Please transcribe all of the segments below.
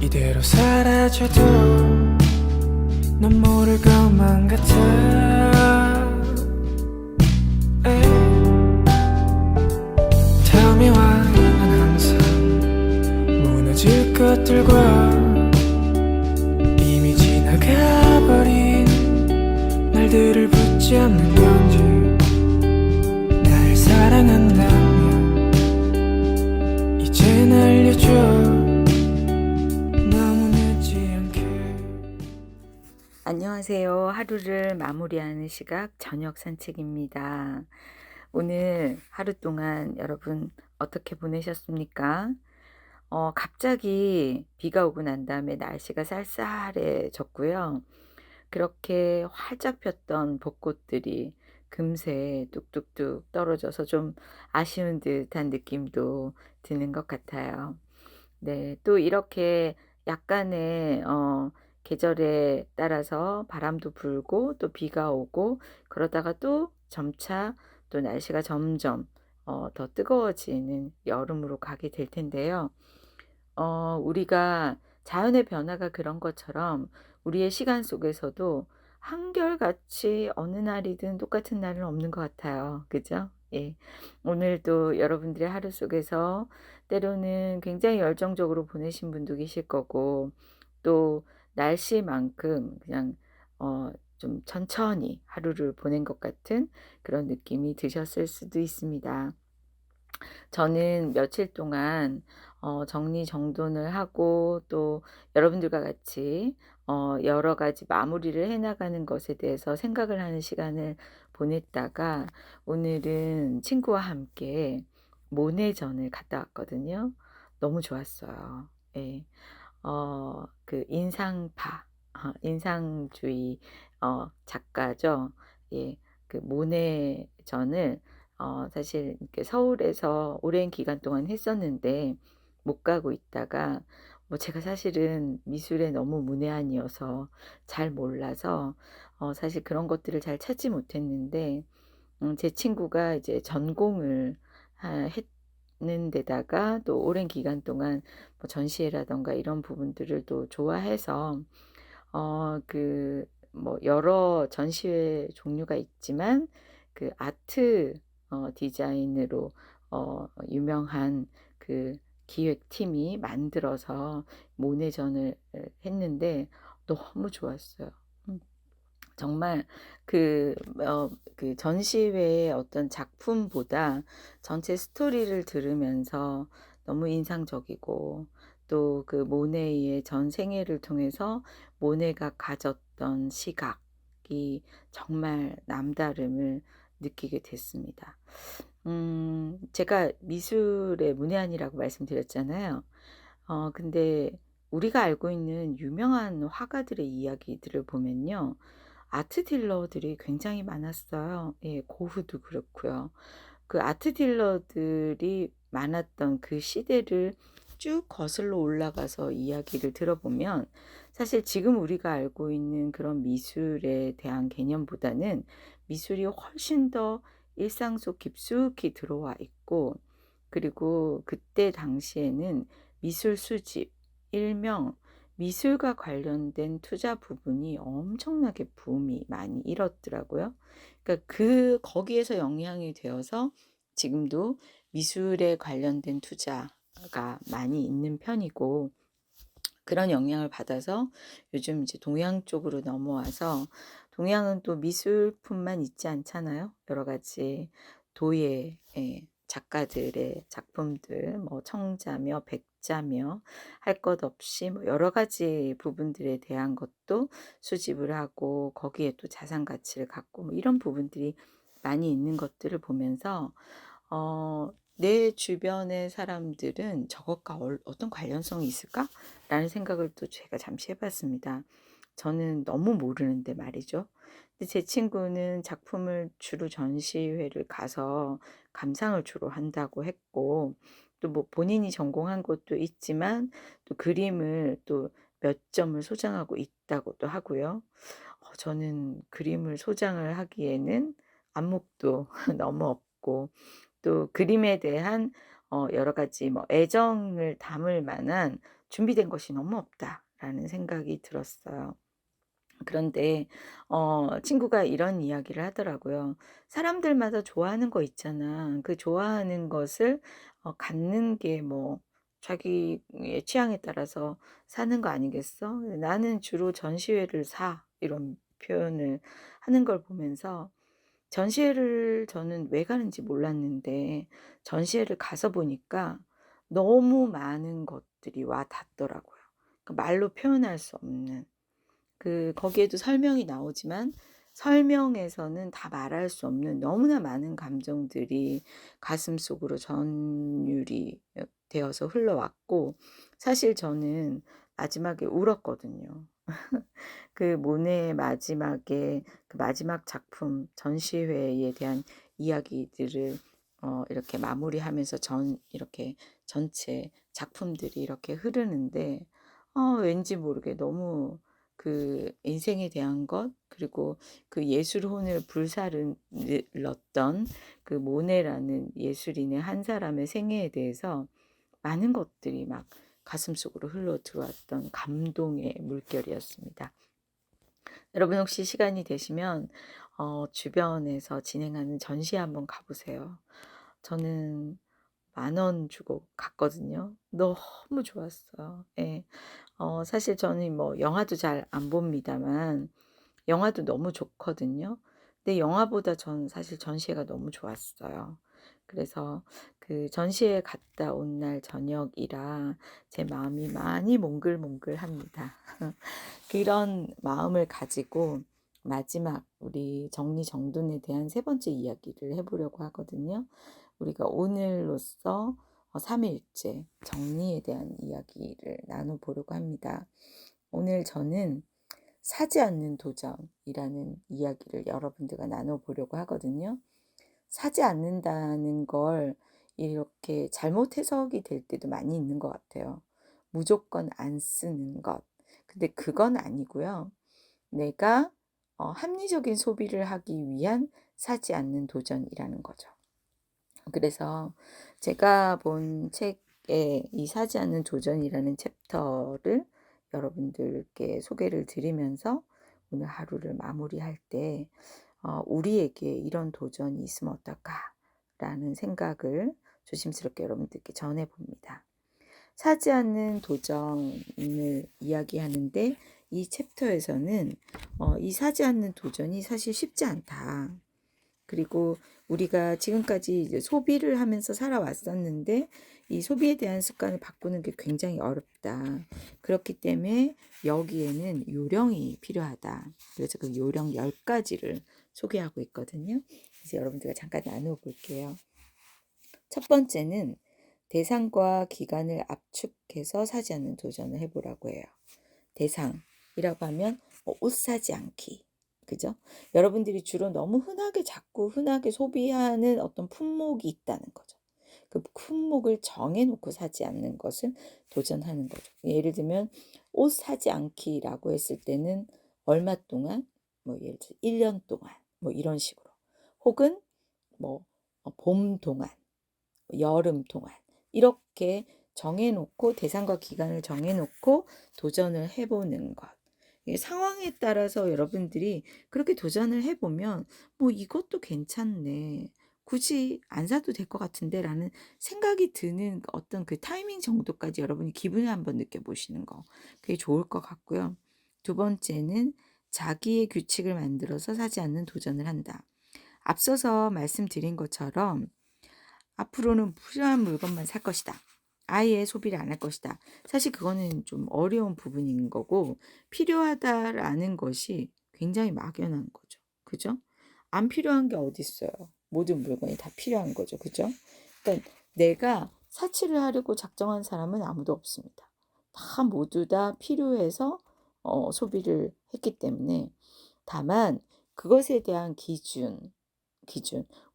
이대로 사라져도 넌 모를 것만 같아. Tell me why 난 항상 무너질 것들과 이미 지나가버린 날들을 붙잡는 건지. 날 사랑한다면 이젠 알려줘. 너무 늦지 않게. 안녕하세요. 하루를 마무리하는 시각 저녁 산책입니다. 오늘 하루 동안 여러분 어떻게 보내셨습니까? 갑자기 비가 오고 난 다음에 날씨가 쌀쌀해졌고요. 그렇게 활짝 폈던 벚꽃들이 금세 뚝뚝뚝 떨어져서 좀 아쉬운 듯한 느낌도 드는 것 같아요. 네. 또 이렇게 약간의 계절에 따라서 바람도 불고 또 비가 오고 그러다가 또 점차 또 날씨가 점점 더 뜨거워지는 여름으로 가게 될 텐데요. 우리가 자연의 변화가 그런 것처럼 우리의 시간 속에서도 한결같이 어느 날이든 똑같은 날은 없는 것 같아요. 그죠? 예. 오늘도 여러분들의 하루 속에서 때로는 굉장히 열정적으로 보내신 분도 계실 거고 또 날씨만큼 그냥 좀 천천히 하루를 보낸 것 같은 그런 느낌이 드셨을 수도 있습니다. 저는 며칠 동안 정리정돈을 하고 또 여러분들과 같이 여러 가지 마무리를 해 나가는 것에 대해서 생각을 하는 시간을 보냈다가 오늘은 친구와 함께 모네전을 갔다 왔거든요. 너무 좋았어요. 예. 그 인상파 인상주의 작가죠. 예. 그 모네전을 사실 이렇게 서울에서 오랜 기간 동안 했었는데 못 가고 있다가 제가 사실은 미술에 너무 문외한이어서 잘 몰라서 사실 그런 것들을 잘 찾지 못했는데 제 친구가 이제 전공을 했는 데다가 또 오랜 기간 동안 전시회라든가 이런 부분들을 또 좋아해서 여러 전시회 종류가 있지만 그 아트 디자인으로 유명한 그 기획팀이 만들어서 모네전을 했는데 너무 좋았어요. 음. 정말 그 전시회의 어떤 작품보다 전체 스토리를 들으면서 너무 인상적이고 또 그 모네의 전 생애를 통해서 모네가 가졌던 시각이 정말 남다름을 느끼게 됐습니다. 제가 미술의 문외한이라고 말씀드렸잖아요. 근데 우리가 알고 있는 유명한 화가들의 이야기들을 보면요. 아트 딜러들이 굉장히 많았어요. 예, 고흐도 그렇고요. 그 아트 딜러들이 많았던 그 시대를 쭉 거슬러 올라가서 이야기를 들어보면 사실 지금 우리가 알고 있는 그런 미술에 대한 개념보다는 미술이 훨씬 더 일상 속 깊숙이 들어와 있고 그리고 그때 당시에는 미술 수집, 일명 미술과 관련된 투자 부분이 엄청나게 붐이 많이 일었더라고요. 그러니까 거기에서 영향이 되어서 지금도 미술에 관련된 투자가 많이 있는 편이고 그런 영향을 받아서 요즘 이제 동양 쪽으로 넘어와서 동양은 또 미술품만 있지 않잖아요. 여러 가지 도예 작가들의 작품들 청자며 백자며 할 것 없이 여러 가지 부분들에 대한 것도 수집을 하고 거기에 또 자산 가치를 갖고 이런 부분들이 많이 있는 것들을 보면서 내 주변의 사람들은 저것과 어떤 관련성이 있을까라는 생각을 또 제가 잠시 해봤습니다. 저는 너무 모르는데 말이죠. 근데 제 친구는 작품을 주로 전시회를 가서 감상을 주로 한다고 했고 또 본인이 전공한 것도 있지만 또 그림을 또 몇 점을 소장하고 있다고도 하고요. 저는 그림을 소장을 하기에는 안목도 너무 없고 또 그림에 대한 여러 가지 애정을 담을 만한 준비된 것이 너무 없다라는 생각이 들었어요. 그런데 친구가 이런 이야기를 하더라고요. "사람들마다 좋아하는 거 있잖아. 그 좋아하는 것을 갖는 게 뭐 자기의 취향에 따라서 사는 거 아니겠어? 나는 주로 전시회를 사." 이런 표현을 하는 걸 보면서 전시회를 저는 왜 가는지 몰랐는데 전시회를 가서 보니까 너무 많은 것들이 와 닿더라고요. 그 말로 표현할 수 없는. 거기에도 설명이 나오지만 설명에서는 다 말할 수 없는 너무나 많은 감정들이 가슴속으로 전율이 되어서 흘러왔고, 사실 저는 마지막에 울었거든요. 모네의 마지막에 그 마지막 작품 전시회에 대한 이야기들을 이렇게 마무리하면서 이렇게 전체 작품들이 이렇게 흐르는데 왠지 모르게 너무 인생에 대한 것, 그리고 예술혼을 불살랐던 모네라는 예술인의 한 사람의 생애에 대해서 많은 것들이 막 가슴속으로 흘러 들어왔던 감동의 물결이었습니다. 여러분 혹시 시간이 되시면 주변에서 진행하는 전시회 한번 가 보세요. 저는 10,000원 주고 갔거든요. 너무 좋았어요. 예. 사실 저는 뭐 영화도 잘 안 봅니다만 영화도 너무 좋거든요. 근데 영화보다 저는 사실 전시회가 너무 좋았어요. 그래서 전시회 갔다 온 날 저녁이라 제 마음이 많이 몽글몽글합니다. 그런 마음을 가지고 마지막 우리 정리정돈에 대한 세 번째 이야기를 해 보려고 하거든요. 우리가 오늘로써 3 일째 정리에 대한 이야기를 나눠 보려고 합니다. 오늘 저는 사지 않는 도전이라는 이야기를 여러분들과 나눠 보려고 하거든요. 사지 않는다는 걸 이렇게 잘못 해석이 될 때도 많이 있는 것 같아요. 무조건 안 쓰는 것. 근데 그건 아니고요. 내가 합리적인 소비를 하기 위한 사지 않는 도전이라는 거죠. 그래서 제가 본 책에 이 사지 않는 도전이라는 챕터를 여러분들께 소개를 드리면서 오늘 하루를 마무리할 때 우리에게 이런 도전이 있으면 어떨까라는 생각을 조심스럽게 여러분들께 전해 봅니다. 사지 않는 도전을 이야기하는데 이 챕터에서는 이 사지 않는 도전이 사실 쉽지 않다. 그리고 우리가 지금까지 이제 소비를 하면서 살아왔었는데 이 소비에 대한 습관을 바꾸는 게 굉장히 어렵다. 그렇기 때문에 여기에는 요령이 필요하다. 그래서 그 요령 10가지를 소개하고 있거든요. 그래서 여러분들과 잠깐 나누어 볼게요. 첫 번째는 대상과 기간을 압축해서 사지 않는 도전을 해보라고 해요. 대상이라고 하면 옷 사지 않기. 그죠? 여러분들이 주로 너무 자꾸 흔하게 소비하는 어떤 품목이 있다는 거죠. 그 품목을 정해놓고 사지 않는 것을 도전하는 거죠. 예를 들면 옷 사지 않기라고 했을 때는 얼마 동안, 뭐 예를 들어 1년 동안, 뭐 이런 식으로. 혹은 뭐 봄 동안, 여름 동안 이렇게 정해놓고 대상과 기간을 정해놓고 도전을 해보는 것. 상황에 따라서 여러분들이 그렇게 도전을 해보면 뭐 이것도 괜찮네. 굳이 안 사도 될 것 같은데 라는 생각이 드는 어떤 타이밍 정도까지 여러분이 기분을 한번 느껴보시는 거. 그게 좋을 것 같고요. 두 번째는 자기의 규칙을 만들어서 사지 않는 도전을 한다. 앞서서 말씀드린 것처럼 앞으로는 필요한 물건만 살 것이다. 아예 소비를 안 할 것이다. 사실 그거는 좀 어려운 부분인 거고 필요하다라는 것이 굉장히 막연한 거죠. 그죠? 안 필요한 게 어디 있어요. 모든 물건이 다 필요한 거죠. 그죠? 그러니까 내가 사치를 하려고 작정한 사람은 아무도 없습니다. 다 모두 다 필요해서 소비를 했기 때문에 다만 그것에 대한 기준.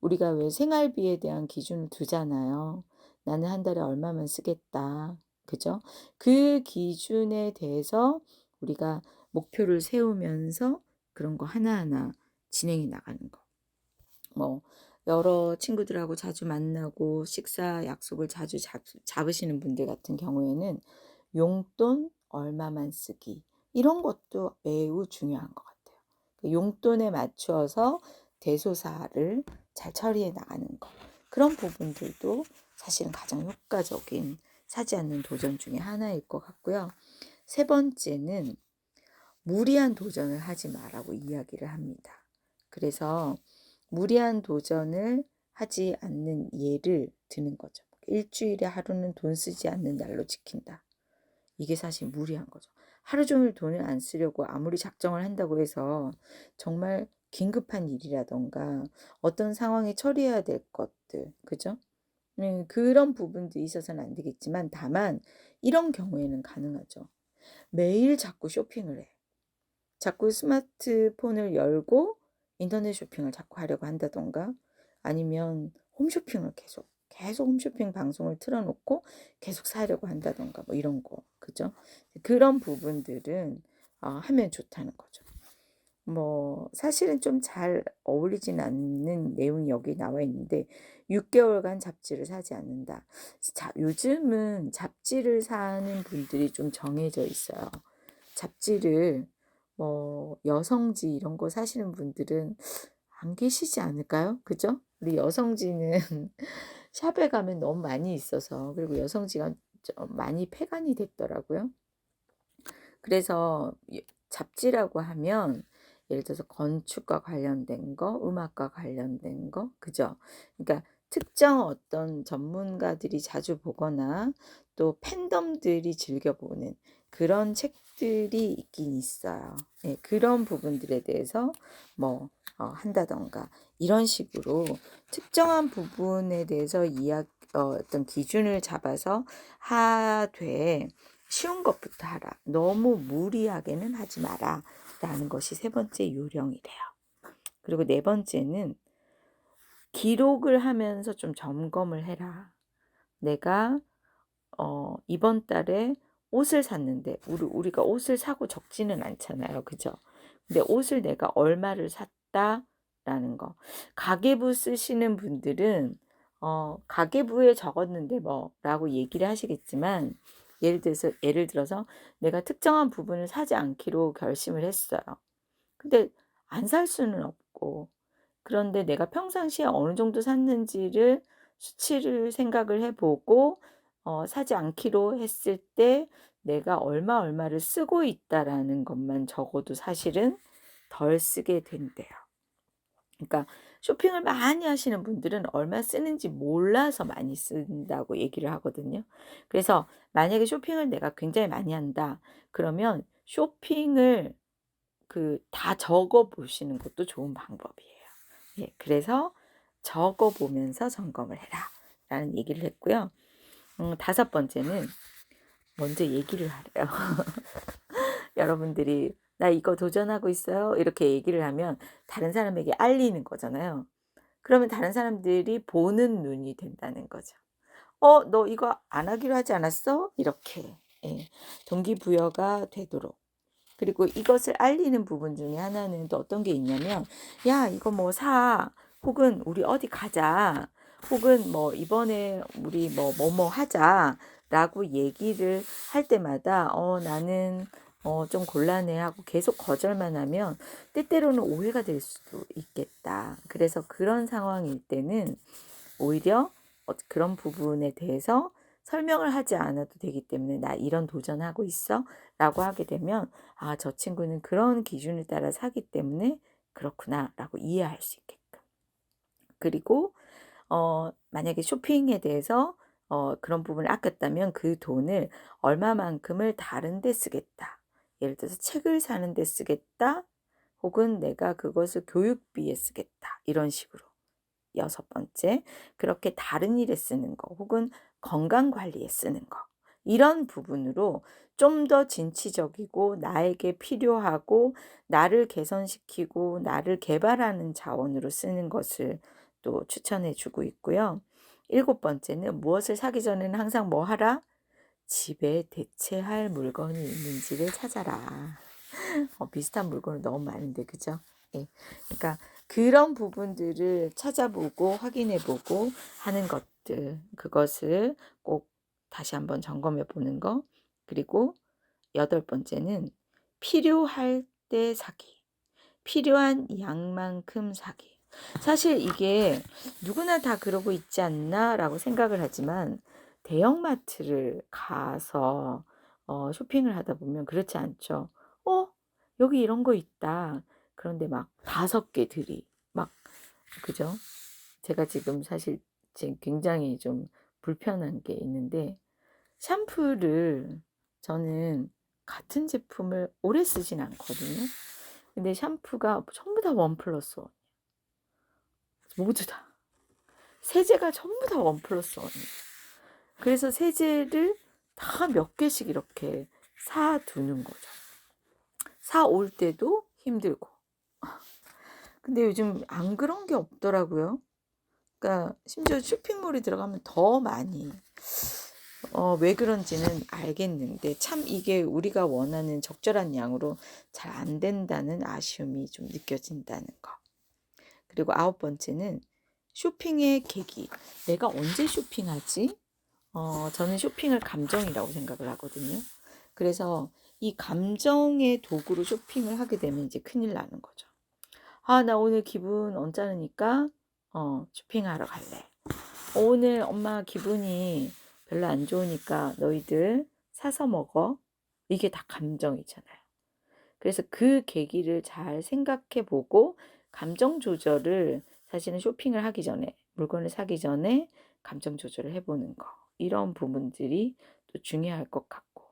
우리가 왜 생활비에 대한 기준을 두잖아요. 나는 한 달에 얼마만 쓰겠다. 그죠? 그 기준에 대해서 우리가 목표를 세우면서 그런 거 하나하나 진행해 나가는 거. 뭐 여러 친구들하고 자주 만나고 식사 약속을 자주 잡으시는 분들 같은 경우에는 용돈 얼마만 쓰기 이런 것도 매우 중요한 것 같아요. 그 용돈에 맞추어서 대소사를 잘 처리해 나가는 거. 그런 부분들도 사실은 가장 효과적인 사지 않는 도전 중에 하나일 것 같고요. 세 번째는 무리한 도전을 하지 마라고 이야기를 합니다. 그래서 무리한 도전을 하지 않는 예를 드는 거죠. 일주일에 하루는 돈 쓰지 않는 날로 지킨다. 이게 사실 무리한 거죠. 하루 종일 돈을 안 쓰려고 아무리 작정을 한다고 해서 정말 긴급한 일이라던가 어떤 상황에 처리해야 될 것들, 그죠? 그런 부분도 있어서는 안 되겠지만 다만 이런 경우에는 가능하죠. 매일 자꾸 쇼핑을 해. 자꾸 스마트폰을 열고 인터넷 쇼핑을 자꾸 하려고 한다던가 아니면 홈쇼핑을 계속 홈쇼핑 방송을 틀어 놓고 계속 사려고 한다던가 뭐 이런 거. 그죠? 그런 부분들은 하면 좋다는 거죠. 뭐 사실은 좀 잘 어울리진 않는 내용이 여기 나와 있는데 6개월간 잡지를 사지 않는다. 요즘은 잡지를 사는 분들이 좀 정해져 있어요. 잡지를 뭐 여성지 이런 거 사시는 분들은 안 계시지 않을까요? 그죠? 우리 여성지는 샵에 가면 너무 많이 있어서 그리고 여성지가 좀 많이 폐간이 됐더라고요. 그래서 잡지라고 하면 예를 들어서 건축과 관련된 거, 음악과 관련된 거, 그죠? 그러니까 특정 어떤 전문가들이 자주 보거나 또 팬덤들이 즐겨 보는 그런 책들이 있긴 있어요. 예, 그런 부분들에 대해서 뭐 한다던가 이런 식으로 특정한 부분에 대해서 어떤 기준을 잡아서 하되 쉬운 것부터 하라. 너무 무리하게는 하지 마라. 라는 것이 세 번째 요령이래요. 그리고 네 번째는 기록을 하면서 좀 점검을 해라. 내가 이번 달에 옷을 샀는데 우리가 옷을 사고 적지는 않잖아요. 그죠? 근데 옷을 내가 얼마를 샀다라는 거. 가계부 쓰시는 분들은 가계부에 적었는데 뭐라고 얘기를 하시겠지만 예를 들어서 내가 특정한 부분을 사지 않기로 결심을 했어요. 근데 안 살 수는 없고 그런데 내가 평상시에 어느 정도 샀는지를 수치를 생각을 해 보고 사지 않기로 했을 때 내가 얼마를 쓰고 있다라는 것만 적어도 사실은 덜 쓰게 된대요. 그러니까 쇼핑을 많이 하시는 분들은 얼마 쓰는지 몰라서 많이 쓴다고 얘기를 하거든요. 그래서 만약에 쇼핑을 내가 굉장히 많이 한다. 그러면 쇼핑을 다 적어 보시는 것도 좋은 방법이에요. 예, 그래서 적어 보면서 점검을 해라라는 얘기를 했고요. 다섯 번째는 먼저 얘기를 하래요. 여러분들이 "나 이거 도전하고 있어요." 이렇게 얘기를 하면 다른 사람에게 알리는 거잖아요. 그러면 다른 사람들이 보는 눈이 된다는 거죠. 너 이거 안 하기로 하지 않았어?" 이렇게 예, 동기부여가 되도록. 그리고 이것을 알리는 부분 중에 하나는 또 어떤 게 있냐면 "야 이거 뭐 사." 혹은 "우리 어디 가자." 혹은 뭐 "이번에 우리 뭐뭐 하자."라고 얘기를 할 때마다 나는 좀 곤란해."하고 계속 거절만 하면 때때로는 오해가 될 수도 있겠다. 그래서 그런 상황일 때는 오히려 그런 부분에 대해서 설명을 하지 않아도 되기 때문에 "나 이런 도전하고 있어."라고 하게 되면 '아 저 친구는 그런 기준을 따라 사기 때문에 그렇구나.'라고 이해할 수 있게끔. 그리고 만약에 쇼핑에 대해서 그런 부분을 아꼈다면 그 돈을 얼마만큼을 다른 데 쓰겠다. 예를 들어서 책을 사는 데 쓰겠다. 혹은 내가 그것을 교육비에 쓰겠다. 이런 식으로. 여섯 번째, 그렇게 다른 일에 쓰는 거 혹은 건강 관리에 쓰는 거. 이런 부분으로 좀 더 진취적이고 나에게 필요하고 나를 개선시키고 나를 개발하는 자원으로 쓰는 것을 또 추천해 주고 있고요. 일곱 번째는 무엇을 사기 전에는 항상 뭐 하라? 집에 대체할 물건이 있는지를 찾아라. 비슷한 물건은 너무 많은데 그죠? 예. 그러니까 그런 부분들을 찾아보고 확인해 보고 하는 것들 그것을 꼭 다시 한번 점검해 보는 거. 그리고 8번째는 필요할 때 사기. 필요한 양만큼 사기. 사실 이게 누구나 다 그러고 있지 않나라고 생각을 하지만 대형마트를 가서 쇼핑을 하다 보면 그렇지 않죠. 여기 이런 거 있다. 그런데 막 5개 들이 막 그죠? 제가 지금 사실 지금 굉장히 좀 불편한 게 있는데 샴푸를 저는 같은 제품을 오래 쓰진 않거든요. 근데 샴푸가 전부 다 원 플러스 원. 모두 다. 세제가 전부 다 원 플러스 원이에요. 그래서 세제를 다 몇 개씩 이렇게 사두는 거죠. 사올 때도 힘들고. 근데 요즘 안 그런 게 없더라고요. 그러니까 심지어 쇼핑몰에 들어가면 더 많이 왜 그런지는 알겠는데 참 이게 우리가 원하는 적절한 양으로 잘 안 된다는 아쉬움이 좀 느껴진다는 거. 그리고 9번째는 쇼핑의 계기. 내가 언제 쇼핑하지? 저는 쇼핑을 감정이라고 생각을 하거든요. 그래서 이 감정의 도구로 쇼핑을 하게 되면 이제 큰일 나는 거죠. 나 오늘 기분 언짢으니까 쇼핑하러 갈래. 오늘 엄마 기분이 별로 안 좋으니까 너희들 사서 먹어. 이게 다 감정이잖아요. 그래서 그 계기를 잘 생각해 보고 감정 조절을 사실은 쇼핑을 하기 전에 물건을 사기 전에 감정 조절을 해보는 거. 이런 부분들이 또 중요할 것 같고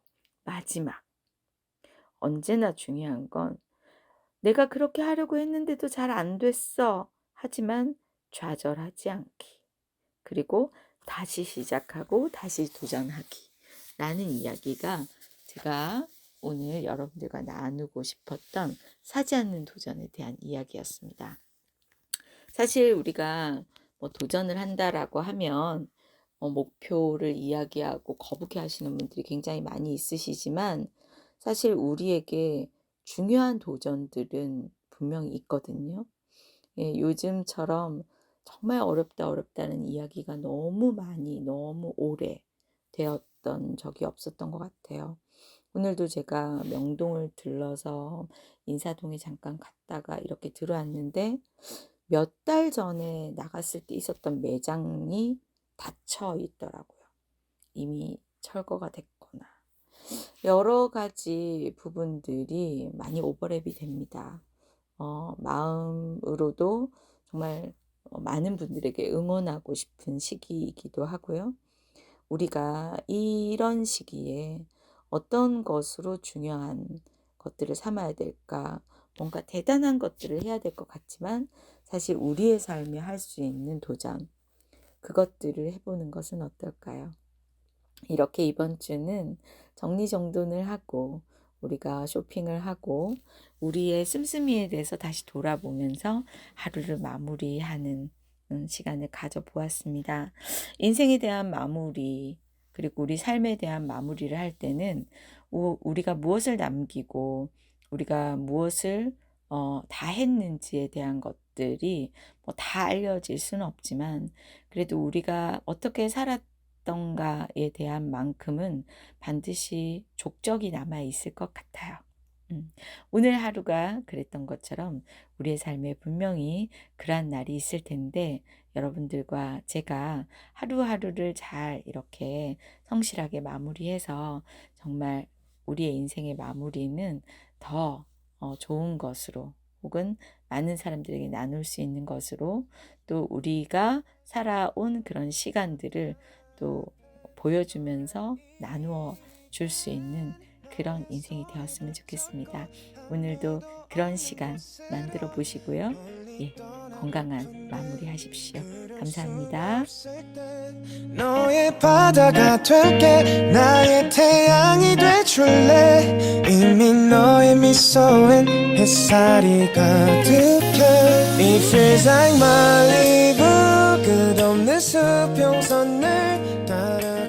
마지막 언제나 중요한 건 내가 그렇게 하려고 했는데도 잘 안 됐어. 하지만 좌절하지 않기. 그리고 다시 시작하고 다시 도전하기. 라는 이야기가 제가 오늘 여러분들과 나누고 싶었던 사지 않는 도전에 대한 이야기였습니다. 사실 우리가 도전을 한다라고 하면 목표를 이야기하고 거북해 하시는 분들이 굉장히 많이 있으시지만 사실 우리에게 중요한 도전들은 분명히 있거든요. 예, 요즘처럼 정말 어렵다는 이야기가 너무 많이 너무 오래 되었던 적이 없었던 것 같아요. 오늘도 제가 명동을 들러서 인사동에 잠깐 갔다가 이렇게 들어왔는데 몇 달 전에 나갔을 때 있었던 매장이 닫혀 있더라고요. 이미 철거가 됐거나 여러 가지 부분들이 많이 오버랩이 됩니다. 마음으로도 정말 많은 분들에게 응원하고 싶은 시기이기도 하고요. 우리가 이런 시기에 어떤 것으로 중요한 것들을 삼아야 될까? 뭔가 대단한 것들을 해야 될 것 같지만 사실 우리의 삶에 할 수 있는 도전, 그것들을 해보는 것은 어떨까요? 이렇게 이번 주는 정리정돈을 하고 우리가 쇼핑을 하고 우리의 씀씀이에 대해서 다시 돌아보면서 하루를 마무리하는 시간을 가져보았습니다. 인생에 대한 마무리 그리고 우리 삶에 대한 마무리를 할 때는 우리가 무엇을 남기고 우리가 무엇을 다 했는지에 대한 것들이 다 알려질 수는 없지만 그래도 우리가 어떻게 살았던가에 대한 만큼은 반드시 족적이 남아 있을 것 같아요. 오늘 하루가 그랬던 것처럼 우리의 삶에 분명히 그러한 날이 있을 텐데 여러분들과 제가 하루하루를 잘 이렇게 성실하게 마무리해서 정말 우리의 인생의 마무리는 더 좋은 것으로 혹은 많은 사람들에게 나눌 수 있는 것으로 또 우리가 살아온 그런 시간들을 또 보여주면서 나누어 줄 수 있는 그런 인생이 되었으면 좋겠습니다. 오늘도 그런 시간 만들어 보시고요. 예, 건강한 마무리 하십시오. 감사합니다. 너의 바다가 될게 나의 태양이 돼줄래 이미 너의 미소엔 햇살이 가득해 It feels like my life 끝없는 수평선을 따라